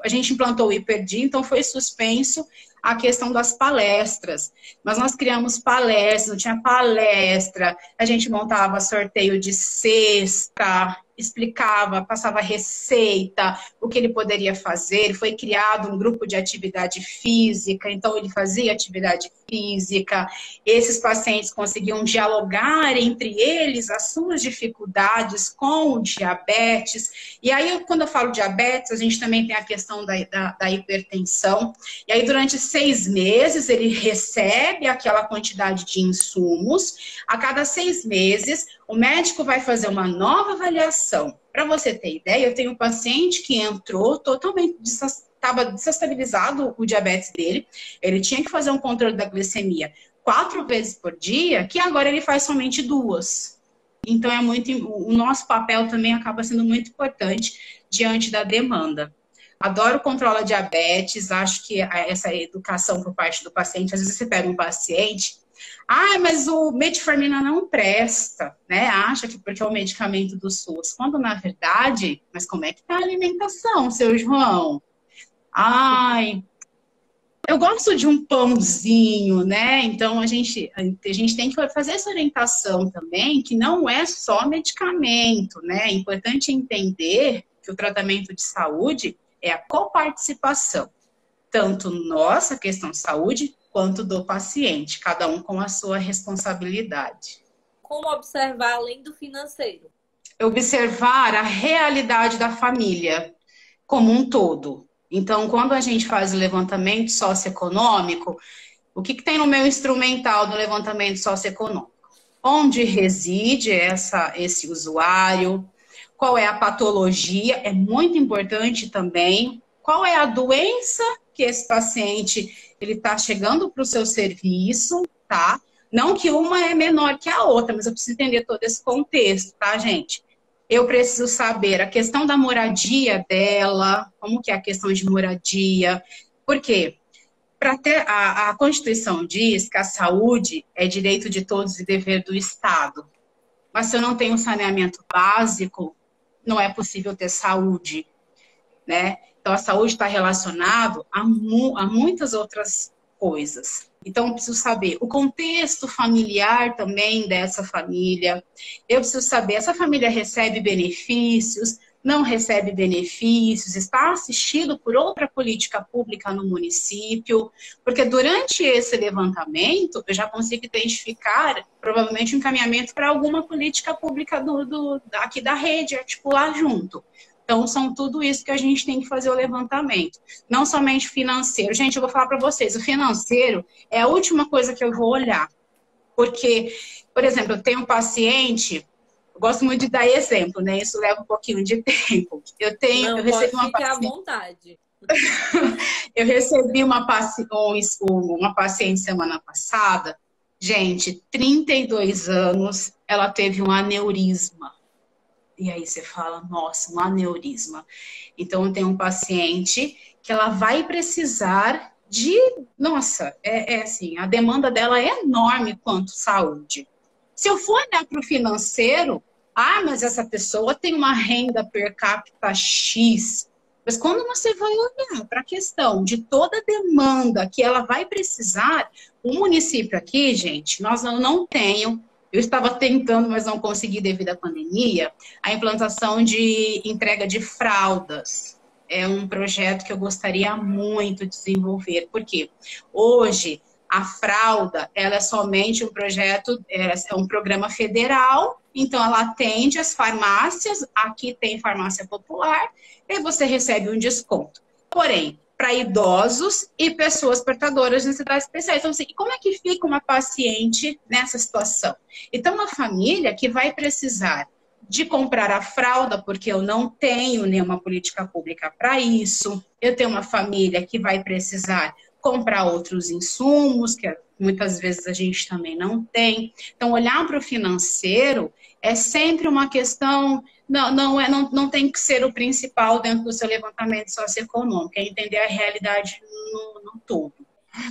a gente implantou o IPERDI, então foi suspenso a questão das palestras. Mas nós criamos palestras, não tinha palestra, a gente montava sorteio de cesta, explicava, passava receita, o que ele poderia fazer. Foi criado um grupo de atividade física, então ele fazia atividade física. Esses pacientes conseguiam dialogar entre eles as suas dificuldades com o diabetes. E aí, quando eu falo diabetes, a gente também tem a questão da hipertensão. E aí, durante 6 meses, ele recebe aquela quantidade de insumos. A cada 6 meses, o médico vai fazer uma nova avaliação. Para você ter ideia, eu tenho um paciente que entrou totalmente estava desestabilizado o diabetes dele, ele tinha que fazer um controle da glicemia 4 vezes por dia, que agora ele faz somente 2. Então, o nosso papel também acaba sendo muito importante diante da demanda. Adoro controlar diabetes, acho que essa educação por parte do paciente, às vezes você pega um paciente, mas o metformina não presta, né? Acha que porque é o medicamento do SUS, quando na verdade, mas como é que tá a alimentação, seu João? Eu gosto de um pãozinho, né? Então, a gente tem que fazer essa orientação também, que não é só medicamento, né? É importante entender que o tratamento de saúde é a coparticipação. Tanto nossa questão de saúde, quanto do paciente. Cada um com a sua responsabilidade. Como observar além do financeiro? Observar a realidade da família como um todo. Então, quando a gente faz o levantamento socioeconômico, o que tem no meu instrumental do levantamento socioeconômico? Onde reside esse usuário? Qual é a patologia? É muito importante também. Qual é a doença que esse paciente está chegando para o seu serviço, tá? Não que uma é menor que a outra, mas eu preciso entender todo esse contexto, tá, gente? Eu preciso saber a questão da moradia dela, como que é a questão de moradia. Por quê? A Constituição diz que a saúde é direito de todos e dever do Estado. Mas se eu não tenho saneamento básico, não é possível ter saúde, né? Então, a saúde está relacionada a muitas outras coisas. Então, eu preciso saber o contexto familiar também dessa família. Eu preciso saber, essa família recebe benefícios, não recebe benefícios, está assistido por outra política pública no município, porque durante esse levantamento, eu já consigo identificar, provavelmente, um encaminhamento para alguma política pública aqui da rede, articular junto. Então, são tudo isso que a gente tem que fazer o levantamento. Não somente financeiro. Gente, eu vou falar para vocês, o financeiro é a última coisa que eu vou olhar. Porque, por exemplo, eu tenho um paciente, eu gosto muito de dar exemplo, né? Isso leva um pouquinho de tempo. Eu recebi uma paciente... à vontade. Eu recebi uma paciente semana passada, gente, 32 anos, ela teve um aneurisma. E aí você fala, nossa, um aneurisma. Então, eu tenho um paciente que ela vai precisar de... Nossa, assim, a demanda dela é enorme quanto saúde. Se eu for olhar para o financeiro, mas essa pessoa tem uma renda per capita X. Mas quando você vai olhar para a questão de toda a demanda que ela vai precisar, o município aqui, gente, nós não temos... Eu estava tentando, mas não consegui devido à pandemia, a implantação de entrega de fraldas. É um projeto que eu gostaria muito de desenvolver. Por quê? Hoje, a fralda, ela é somente um projeto, é um programa federal, então ela atende as farmácias, aqui tem farmácia popular, e você recebe um desconto. Porém, para idosos e pessoas portadoras de necessidades especiais. Então, assim, como é que fica uma paciente nessa situação? Então, uma família que vai precisar de comprar a fralda, porque eu não tenho nenhuma política pública para isso. Eu tenho uma família que vai precisar comprar outros insumos, que muitas vezes a gente também não tem. Então, olhar para o financeiro é sempre uma questão, não tem que ser o principal dentro do seu levantamento socioeconômico, é entender a realidade no todo.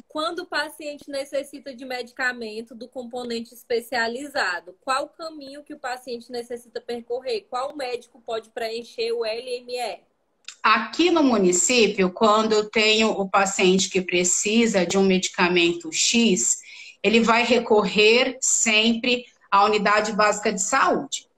Quando o paciente necessita de medicamento do componente especializado, qual o caminho que o paciente necessita percorrer? Qual médico pode preencher o LME? Aqui no município, quando eu tenho o paciente que precisa de um medicamento X, ele vai recorrer sempre à unidade básica de saúde.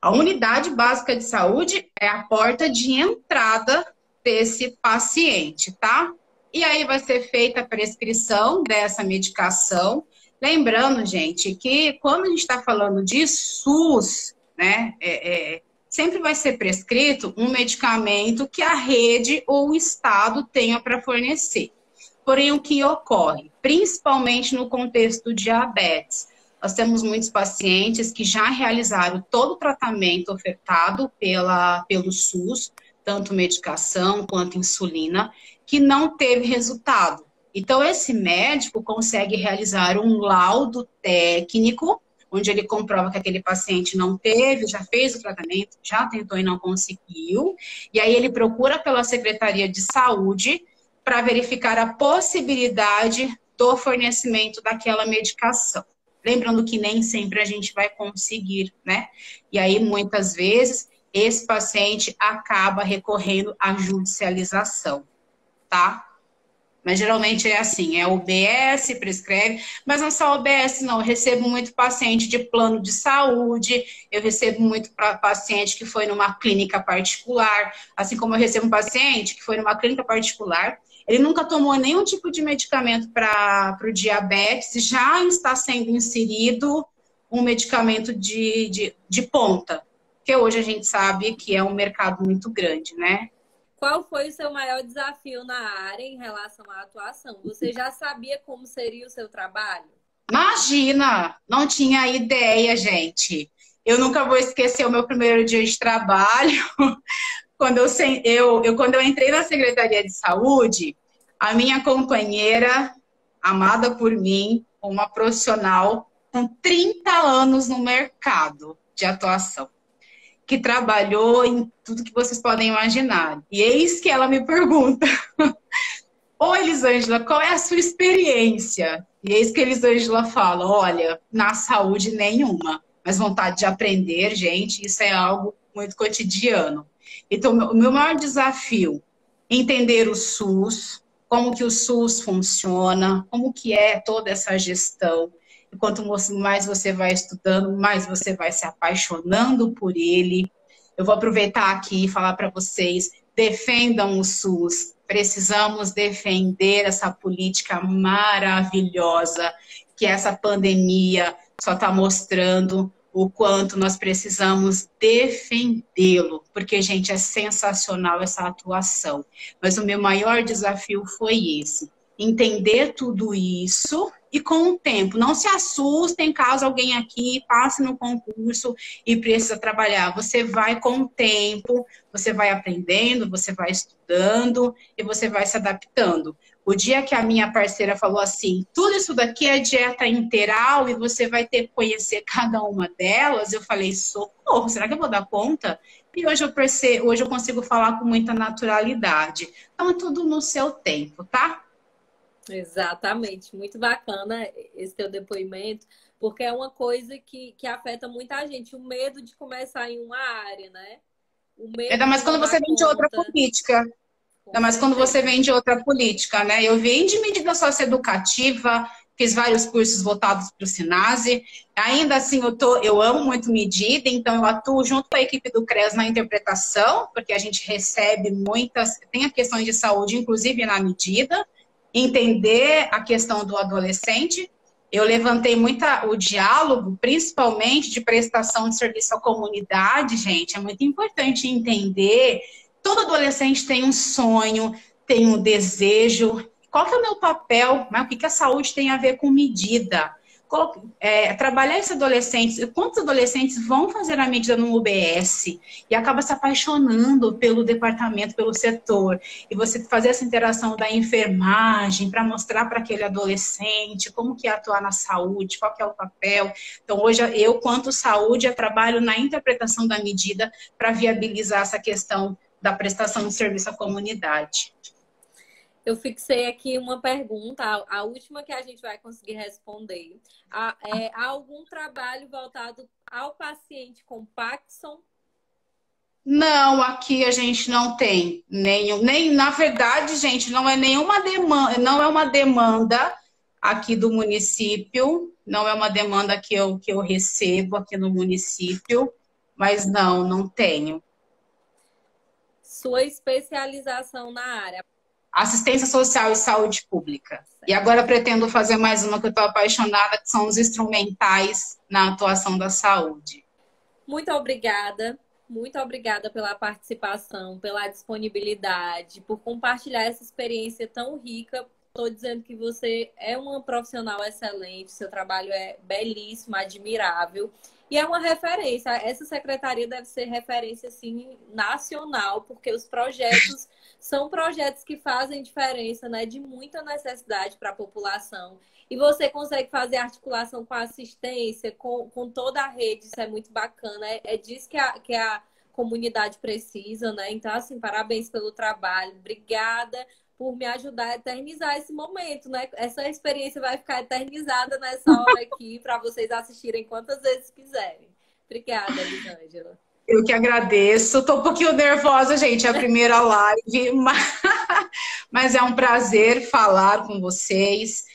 A unidade básica de saúde é a porta de entrada desse paciente, tá? E aí vai ser feita a prescrição dessa medicação. Lembrando, gente, que quando a gente está falando de SUS, né, sempre vai ser prescrito um medicamento que a rede ou o Estado tenha para fornecer. Porém, o que ocorre, principalmente no contexto do diabetes, nós temos muitos pacientes que já realizaram todo o tratamento ofertado pelo SUS, tanto medicação quanto insulina, que não teve resultado. Então, esse médico consegue realizar um laudo técnico, onde ele comprova que aquele paciente não teve, já fez o tratamento, já tentou e não conseguiu, e aí ele procura pela Secretaria de Saúde para verificar a possibilidade do fornecimento daquela medicação. Lembrando que nem sempre a gente vai conseguir, né? E aí, muitas vezes, esse paciente acaba recorrendo à judicialização, tá? Mas geralmente é assim, é o OBS, prescreve, mas não só o OBS, não. Eu recebo muito paciente de plano de saúde, eu recebo muito paciente que foi numa clínica particular, assim como eu recebo um paciente que foi numa clínica particular, ele nunca tomou nenhum tipo de medicamento para o diabetes, já está sendo inserido um medicamento de ponta, que hoje a gente sabe que é um mercado muito grande, né? Qual foi o seu maior desafio na área em relação à atuação? Você já sabia como seria o seu trabalho? Imagina, não tinha ideia, gente. Eu nunca vou esquecer o meu primeiro dia de trabalho. Quando eu entrei na Secretaria de Saúde, a minha companheira, amada por mim, uma profissional com 30 anos no mercado de atuação, que trabalhou em tudo que vocês podem imaginar. E eis que ela me pergunta: ô Elisângela, qual é a sua experiência? E eis que a Elisângela fala: olha, na saúde nenhuma, mas vontade de aprender, gente, isso é algo muito cotidiano. Então, o meu maior desafio é entender o SUS, como que o SUS funciona, como que é toda essa gestão. E quanto mais você vai estudando, mais você vai se apaixonando por ele. Eu vou aproveitar aqui e falar para vocês: defendam o SUS. Precisamos defender essa política maravilhosa que essa pandemia só está mostrando o quanto nós precisamos defendê-lo, porque, gente, é sensacional essa atuação. Mas o meu maior desafio foi esse: entender tudo isso e, com o tempo, não se assustem caso alguém aqui passe no concurso e precisa trabalhar. Você vai, com o tempo, você vai aprendendo, você vai estudando e você vai se adaptando. O dia que a minha parceira falou assim: tudo isso daqui é dieta integral e você vai ter que conhecer cada uma delas, eu falei: socorro, será que eu vou dar conta? E hoje eu consigo falar com muita naturalidade. Então, é tudo no seu tempo, tá? Exatamente, muito bacana esse teu depoimento, porque é uma coisa que afeta muita gente, o medo de começar em uma área, né? O medo Ainda mais quando você vem de outra política. Ainda mais quando você vem de outra política, né? Eu vim de medida socioeducativa, fiz vários cursos voltados para o SINASE. Ainda assim, eu amo muito medida, então eu atuo junto com a equipe do CRES na interpretação, porque a gente recebe tem a questão de saúde, inclusive na medida, entender a questão do adolescente. Eu levantei o diálogo, principalmente de prestação de serviço à comunidade, gente. É muito importante entender. Todo adolescente tem um sonho, tenho um desejo, qual que é o meu papel, né? O que que a saúde tem a ver com medida? Trabalhar esses adolescentes, quantos adolescentes vão fazer a medida no UBS e acaba se apaixonando pelo departamento, pelo setor, e você fazer essa interação da enfermagem para mostrar para aquele adolescente como que é atuar na saúde, qual que é o papel. Então, hoje, eu, quanto saúde, eu trabalho na interpretação da medida para viabilizar essa questão da prestação de serviço à comunidade. Eu fixei aqui uma pergunta, a última que a gente vai conseguir responder. Há algum trabalho voltado ao paciente com Parkinson? Não, aqui a gente não tem nem na verdade, gente, não é nenhuma demanda, não é uma demanda aqui do município, não é uma demanda que eu recebo aqui no município, mas não tenho. Sua especialização na área? Assistência social e saúde pública. E agora pretendo fazer mais uma que eu estou apaixonada, que são os instrumentais na atuação da saúde. Muito obrigada pela participação, pela disponibilidade, por compartilhar essa experiência tão rica. Estou dizendo que você é uma profissional excelente, seu trabalho é belíssimo, admirável. E é uma referência. Essa secretaria deve ser referência, assim, nacional, porque os projetos são projetos que fazem diferença, né? De muita necessidade para a população. E você consegue fazer articulação com a assistência, com toda a rede. Isso é muito bacana. É disso que a comunidade precisa, né? Então, assim, parabéns pelo trabalho. Obrigada por me ajudar a eternizar esse momento, né? Essa experiência vai ficar eternizada nessa hora aqui para vocês assistirem quantas vezes quiserem. Obrigada, Elisângela. Eu que agradeço. Estou um pouquinho nervosa, gente, é a primeira live, mas é um prazer falar com vocês.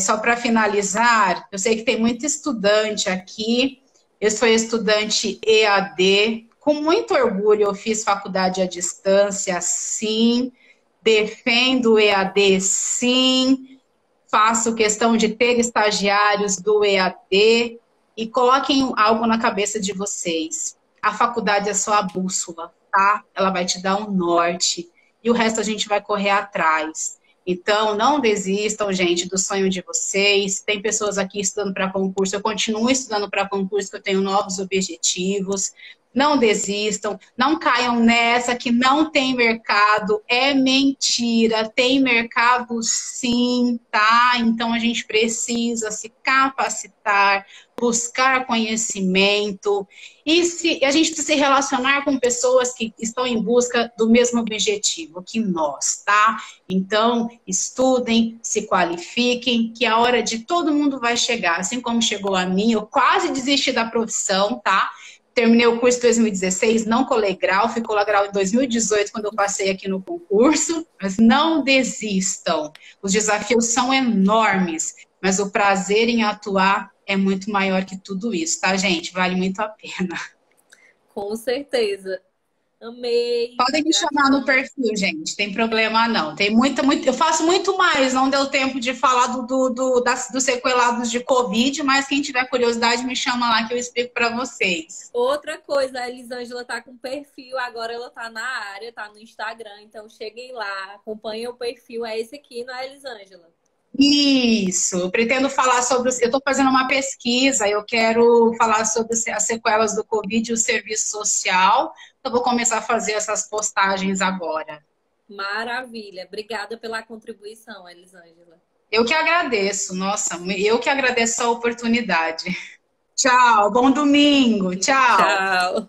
Só para finalizar, eu sei que tem muito estudante aqui. Eu sou estudante EAD. Com muito orgulho, eu fiz faculdade à distância, sim. Defendo o EAD, sim. Faço questão de ter estagiários do EAD. E coloquem algo na cabeça de vocês. A faculdade é só a bússola, tá? Ela vai te dar um norte. E o resto a gente vai correr atrás. Então, não desistam, gente, do sonho de vocês. Tem pessoas aqui estudando para concurso. Eu continuo estudando para concurso, que eu tenho novos objetivos. Não desistam, não caiam nessa que não tem mercado, é mentira, tem mercado sim, tá? Então a gente precisa se capacitar, buscar conhecimento e a gente precisa se relacionar com pessoas que estão em busca do mesmo objetivo que nós, tá? Então, estudem, se qualifiquem, que a hora de todo mundo vai chegar, assim como chegou a mim, eu quase desisti da profissão, tá? Terminei o curso em 2016, não colei grau, fui colar grau em 2018, quando eu passei aqui no concurso, mas não desistam. Os desafios são enormes, mas o prazer em atuar é muito maior que tudo isso, tá, gente? Vale muito a pena. Com certeza. Amei. Podem me chamar no perfil, gente, tem problema não. Tem eu faço muito mais, não deu tempo de falar dos sequelados de Covid, mas quem tiver curiosidade me chama lá que eu explico para vocês. Outra coisa, a Elisângela tá com perfil, agora ela tá na área, tá no Instagram, então cheguem lá, acompanhem o perfil, é esse aqui, não é, Elisângela? Isso, eu pretendo falar sobre... Eu estou fazendo uma pesquisa, eu quero falar sobre as sequelas do Covid e o serviço social. Eu vou começar a fazer essas postagens agora. Maravilha, obrigada pela contribuição, Elisângela. Eu que agradeço, nossa, eu que agradeço a oportunidade. Tchau, bom domingo, tchau. Tchau.